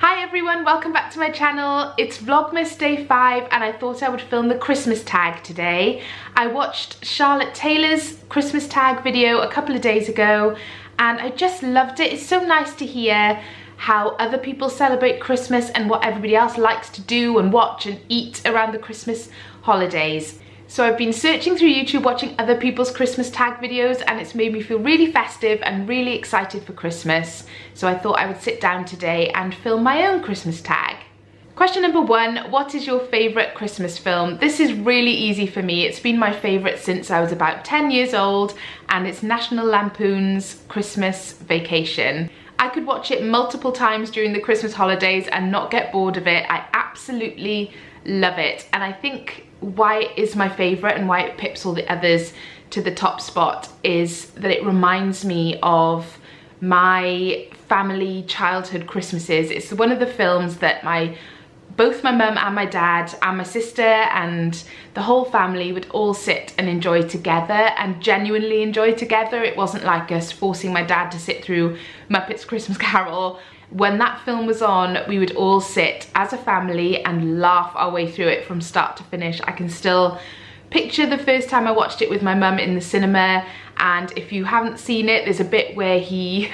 Hi everyone, welcome back to my channel. It's Vlogmas day 5 and I thought I would film the Christmas tag today. I watched Charlotte Taylor's Christmas tag video a couple of days ago and I just loved it. It's so nice to hear how other people celebrate Christmas and what everybody else likes to do and watch and eat around the Christmas holidays. So I've been searching through YouTube watching other people's Christmas tag videos and it's made me feel really festive and really excited for Christmas. So I thought I would sit down today and film my own Christmas tag. Question number 1, what is your favourite Christmas film? This is really easy for me. It's been my favourite since I was about 10 years old and it's National Lampoon's Christmas Vacation. I could watch it multiple times during the Christmas holidays and not get bored of it. I absolutely love it, and I think why it is my favourite and why it pips all the others to the top spot is that it reminds me of my family childhood Christmases. It's one of the films that both my mum and my dad and my sister and the whole family would all sit and enjoy together and genuinely enjoy together. It wasn't like us forcing my dad to sit through Muppets Christmas Carol. When that film was on, we would all sit as a family and laugh our way through it from start to finish. I can still picture the first time I watched it with my mum in the cinema, and if you haven't seen it, there's a bit where he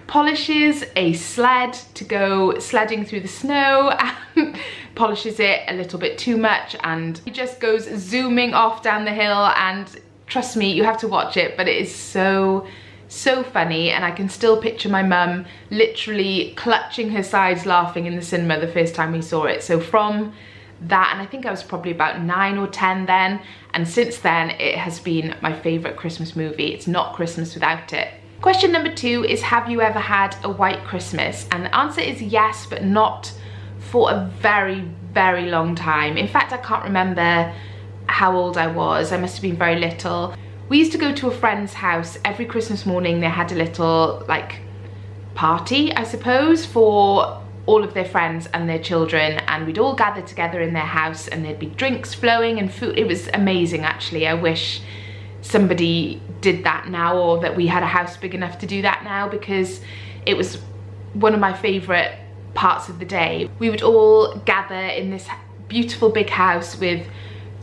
polishes a sled to go sledding through the snow and polishes it a little bit too much and he just goes zooming off down the hill, and trust me, you have to watch it, but it is so funny, and I can still picture my mum literally clutching her sides laughing in the cinema the first time we saw it. So from that, and I think I was probably about 9 or 10 then, and since then it has been my favourite Christmas movie. It's not Christmas without it. Question number 2 is, have you ever had a white Christmas? And the answer is yes, but not for a very long time. In fact, I can't remember how old I was. I must have been very little. We used to go to a friend's house every Christmas morning. They had a little like party, I suppose, for all of their friends and their children, and we'd all gather together in their house and there'd be drinks flowing and food. It was amazing, actually. I wish somebody did that now, or that we had a house big enough to do that now, because it was one of my favourite parts of the day. We would all gather in this beautiful big house with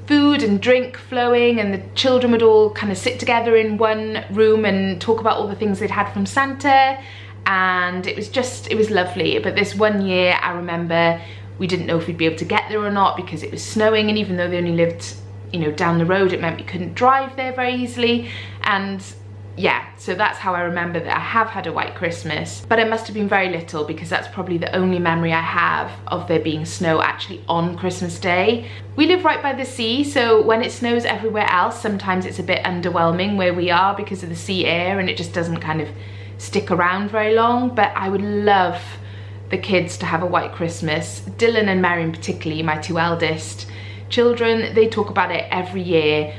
food and drink flowing, and the children would all kind of sit together in one room and talk about all the things they'd had from Santa, and it was lovely. But this one year I remember we didn't know if we'd be able to get there or not because it was snowing, and even though they only lived, you know, down the road, it meant we couldn't drive there very easily. And yeah, so that's how I remember that I have had a white Christmas, but I must have been very little because that's probably the only memory I have of there being snow actually on Christmas Day. We live right by the sea, so when it snows everywhere else, sometimes it's a bit underwhelming where we are because of the sea air, and it just doesn't kind of stick around very long. But I would love the kids to have a white Christmas. Dylan and Marion particularly, my 2 eldest children, they talk about it every year.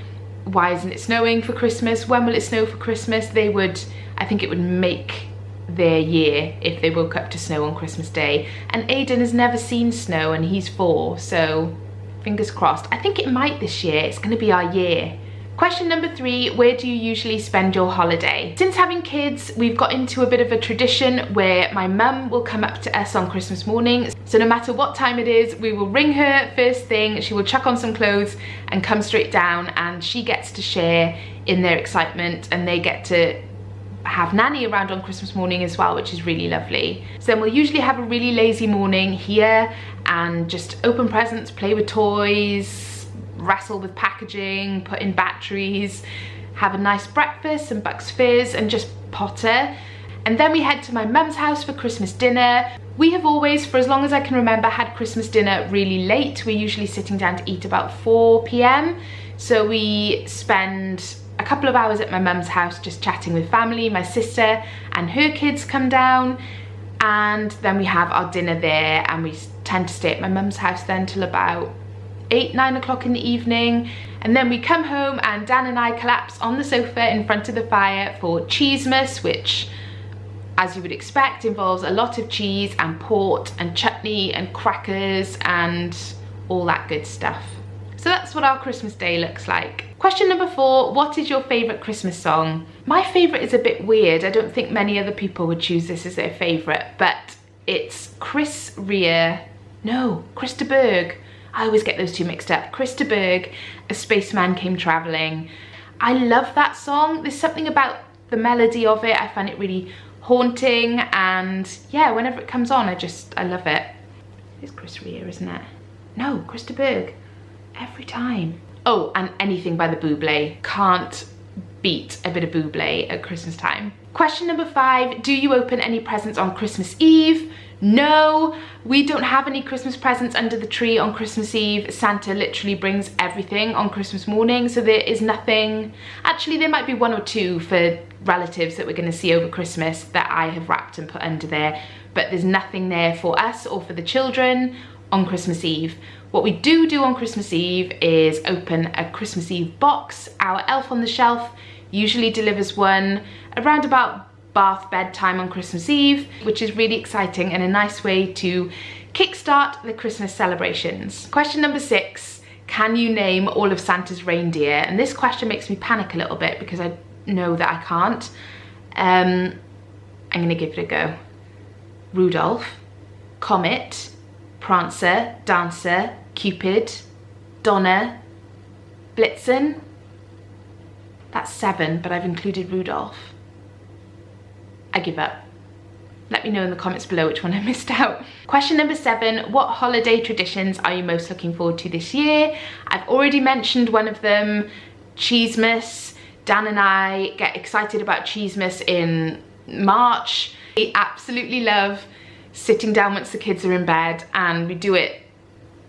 Why isn't it snowing for Christmas? When will it snow for Christmas? I think it would make their year if they woke up to snow on Christmas Day. And Aiden has never seen snow and he's 4, so fingers crossed. I think it might this year. It's going to be our year. Question number 3, where do you usually spend your holiday? Since having kids, we've got into a bit of a tradition where my mum will come up to us on Christmas morning. So no matter what time it is, we will ring her first thing, she will chuck on some clothes and come straight down, and she gets to share in their excitement, and they get to have Nanny around on Christmas morning as well, which is really lovely. So then we'll usually have a really lazy morning here and just open presents, play with toys, wrestle with packaging, put in batteries, have a nice breakfast, some Bucks Fizz, and just potter. And then we head to my mum's house for Christmas dinner. We have always, for as long as I can remember, had Christmas dinner really late. We're usually sitting down to eat about 4 p.m. So we spend a couple of hours at my mum's house just chatting with family. My sister and her kids come down, and then we have our dinner there, and we tend to stay at my mum's house then till about 8-9 o'clock in the evening, and then we come home and Dan and I collapse on the sofa in front of the fire for Cheesemas, which, as you would expect, involves a lot of cheese and port and chutney and crackers and all that good stuff. So that's what our Christmas Day looks like. Question number 4, what is your favourite Christmas song? My favourite is a bit weird. I don't think many other people would choose this as their favourite, but It's Chris Rea, no, Krista Berg. I always get those two mixed up. Krista Berg, A Spaceman Came Traveling. I love that song. There's something about the melody of it. I find it really haunting, and yeah, whenever it comes on, I love it. It's Chris Rea, isn't it? No, Krista Berg. Every time. Oh, and Anything by the Bublé. Can't beat a bit of Bublé at Christmas time. Question number 5, do you open any presents on Christmas Eve? No, we don't have any Christmas presents under the tree on Christmas Eve. Santa literally brings everything on Christmas morning, so there is nothing. Actually, there might be 1 or 2 for relatives that we're going to see over Christmas that I have wrapped and put under there, but there's nothing there for us or for the children on Christmas Eve. What we do on Christmas Eve is open a Christmas Eve box. Our elf on the shelf usually delivers one around about bath bedtime on Christmas Eve, which is really exciting and a nice way to kickstart the Christmas celebrations. Question number 6, can you name all of Santa's reindeer? And this question makes me panic a little bit because I know that I can't. I'm gonna give it a go. Rudolph, Comet, Prancer, Dancer, Cupid, Donner, Blitzen. That's 7, but I've included Rudolph. I give up. Let me know in the comments below which one I missed out. Question number 7, what holiday traditions are you most looking forward to this year? I've already mentioned one of them, Cheesemas. Dan and I get excited about Cheesemas in March. We absolutely love sitting down once the kids are in bed, and we do it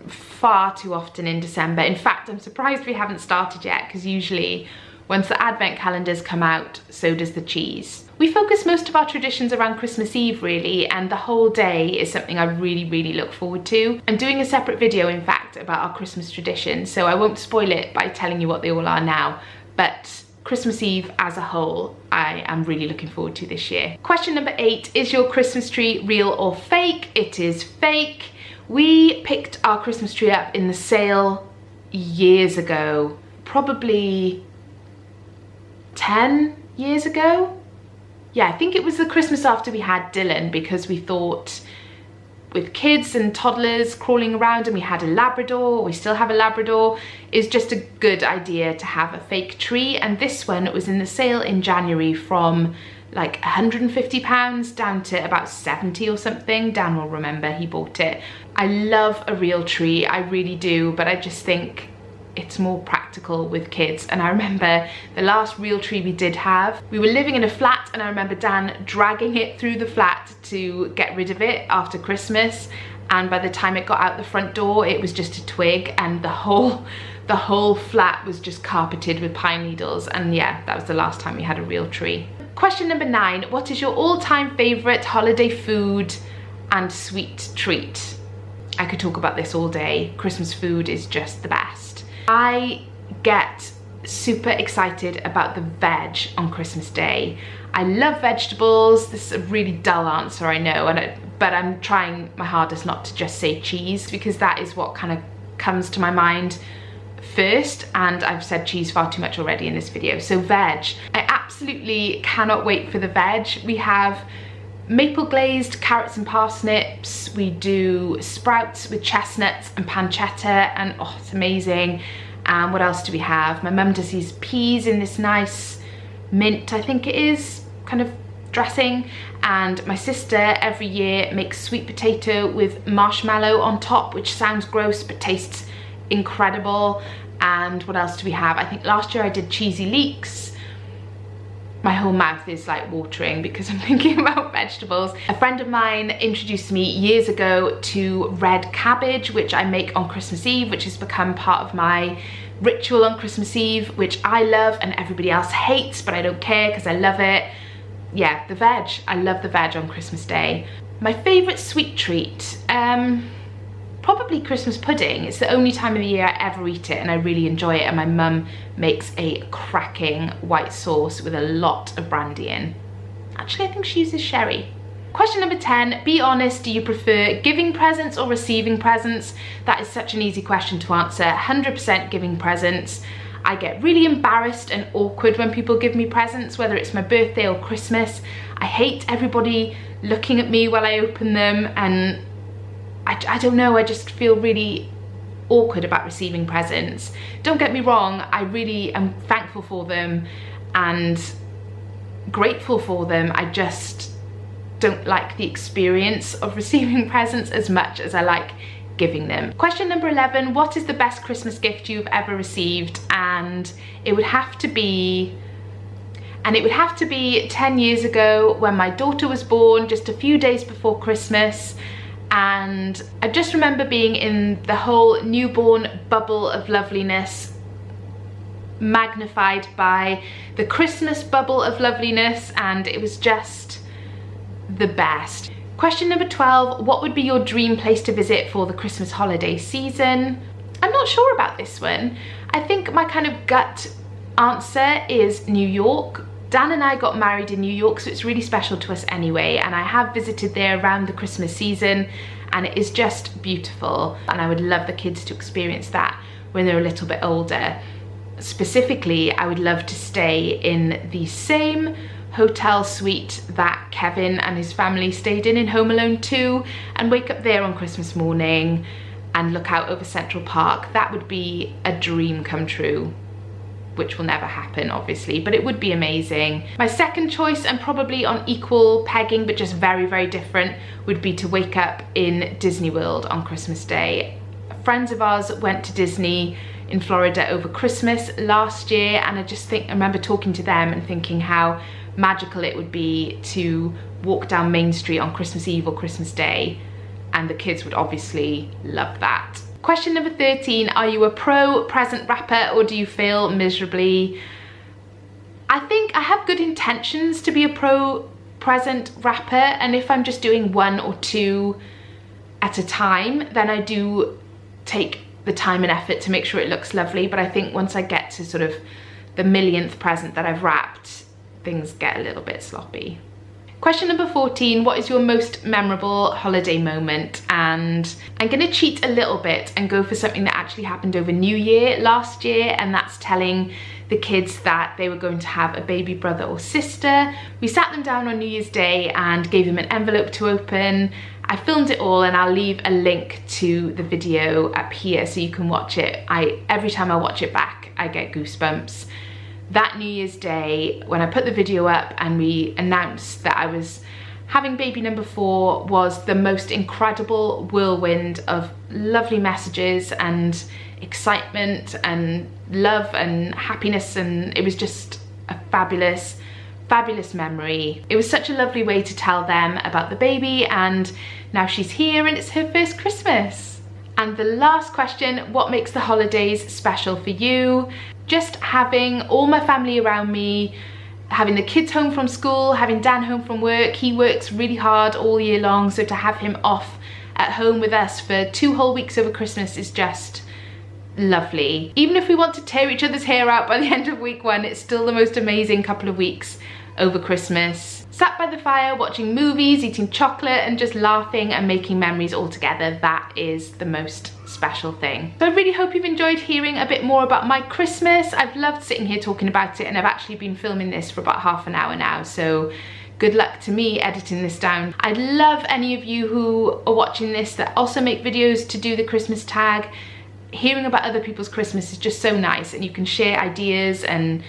far too often in December. In fact, I'm surprised we haven't started yet, because usually once the advent calendars come out, so does the cheese. We focus most of our traditions around Christmas Eve really, and the whole day is something I really look forward to. I'm doing a separate video, in fact, about our Christmas traditions, so I won't spoil it by telling you what they all are now, but Christmas Eve as a whole, I am really looking forward to this year. Question number 8, is your Christmas tree real or fake? It is fake. We picked our Christmas tree up in the sale years ago, probably 10 years ago. Yeah, I think it was the Christmas after we had Dylan, because we thought with kids and toddlers crawling around, and we had a Labrador, we still have a Labrador, is just a good idea to have a fake tree. And this one, it was in the sale in January from like £150 down to about 70 or something. Dan will remember, he bought it. I love a real tree, I really do, but I just think it's more practical with kids. And I remember the last real tree we did have, we were living in a flat, and I remember Dan dragging it through the flat to get rid of it after Christmas, and by the time it got out the front door, it was just a twig, and the whole flat was just carpeted with pine needles. And yeah, that was the last time we had a real tree. Question number 9, what is your all-time favorite holiday food and sweet treat? I could talk about this all day. Christmas food is just the best. I get super excited about the veg on Christmas Day. I love vegetables. This is a really dull answer, I know, but I'm trying my hardest not to just say cheese, because that is what kind of comes to my mind first, and I've said cheese far too much already in this video. So veg. I absolutely cannot wait for the veg. We have maple glazed carrots and parsnips, we do sprouts with chestnuts and pancetta, and oh, it's amazing. And what else do we have? My mum does these peas in this nice mint, I think it is, kind of dressing. And my sister every year makes sweet potato with marshmallow on top, which sounds gross but tastes incredible. And what else do we have? I think last year I did cheesy leeks. My whole mouth is like watering because I'm thinking about vegetables. A friend of mine introduced me years ago to red cabbage, which I make on Christmas Eve, which has become part of my ritual on Christmas Eve, which I love and everybody else hates, but I don't care because I love it. Yeah, the veg. I love the veg on Christmas Day. My favorite sweet treat, probably Christmas pudding. It's the only time of the year I ever eat it, and I really enjoy it, and my mum makes a cracking white sauce with a lot of brandy in. Actually, I think she uses sherry. Question number 10, be honest, do you prefer giving presents or receiving presents? That is such an easy question to answer. 100% giving presents. I get really embarrassed and awkward when people give me presents, whether it's my birthday or Christmas. I hate everybody looking at me while I open them, and I don't know, I just feel really awkward about receiving presents. Don't get me wrong, I really am thankful for them and grateful for them. I just don't like the experience of receiving presents as much as I like giving them. Question number 11, what is the best Christmas gift you've ever received? And it would have to be 10 years ago when my daughter was born, just a few days before Christmas. And I just remember being in the whole newborn bubble of loveliness, magnified by the Christmas bubble of loveliness, and it was just the best. Question number 12, what would be your dream place to visit for the Christmas holiday season? I'm not sure about this one. I think my kind of gut answer is New York. Dan and I got married in New York, so it's really special to us anyway, and I have visited there around the Christmas season, and it is just beautiful, and I would love the kids to experience that when they're a little bit older. Specifically, I would love to stay in the same hotel suite that Kevin and his family stayed in Home Alone 2, and wake up there on Christmas morning and look out over Central Park. That would be a dream come true, which will never happen obviously, but it would be amazing. My second choice, and probably on equal pegging but just very, very different, would be to wake up in Disney World on Christmas Day. Friends of ours went to Disney in Florida over Christmas last year, and I remember talking to them and thinking how magical it would be to walk down Main Street on Christmas Eve or Christmas Day, and the kids would obviously love that. Question number 13, are you a pro present wrapper or do you fail miserably? I think I have good intentions to be a pro present wrapper, and if I'm just doing one or two at a time, then I do take the time and effort to make sure it looks lovely. But I think once I get to sort of the millionth present that I've wrapped, things get a little bit sloppy. Question number 14, what is your most memorable holiday moment? And I'm gonna cheat a little bit and go for something that actually happened over New Year last year, and that's telling the kids that they were going to have a baby brother or sister. We sat them down on New Year's Day and gave them an envelope to open. I filmed it all, and I'll leave a link to the video up here so you can watch it. Every time I watch it back, I get goosebumps. That New Year's Day, when I put the video up and we announced that I was having baby number 4, was the most incredible whirlwind of lovely messages and excitement and love and happiness, and it was just a fabulous, fabulous memory. It was such a lovely way to tell them about the baby, and now she's here and it's her first Christmas. And the last question, what makes the holidays special for you? Just having all my family around me, having the kids home from school, having Dan home from work. He works really hard all year long, so to have him off at home with us for 2 whole weeks over Christmas is just lovely. Even if we want to tear each other's hair out by the end of week 1, it's still the most amazing couple of weeks over Christmas. Sat by the fire, watching movies, eating chocolate, and just laughing and making memories all together. That is the most special thing. So I really hope you've enjoyed hearing a bit more about my Christmas. I've loved sitting here talking about it, and I've actually been filming this for about half an hour now, so good luck to me editing this down. I'd love any of you who are watching this that also make videos to do the Christmas tag. Hearing about other people's Christmas is just so nice, and you can share ideas and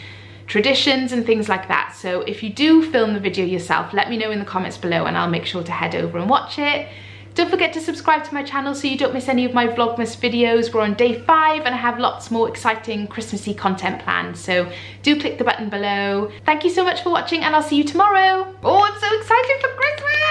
traditions and things like that. So if you do film the video yourself, let me know in the comments below and I'll make sure to head over and watch it. Don't forget to subscribe to my channel so you don't miss any of my Vlogmas videos. We're on day 5 and I have lots more exciting Christmassy content planned, so do click the button below. Thank you so much for watching, and I'll see you tomorrow. Oh, I'm so excited for Christmas!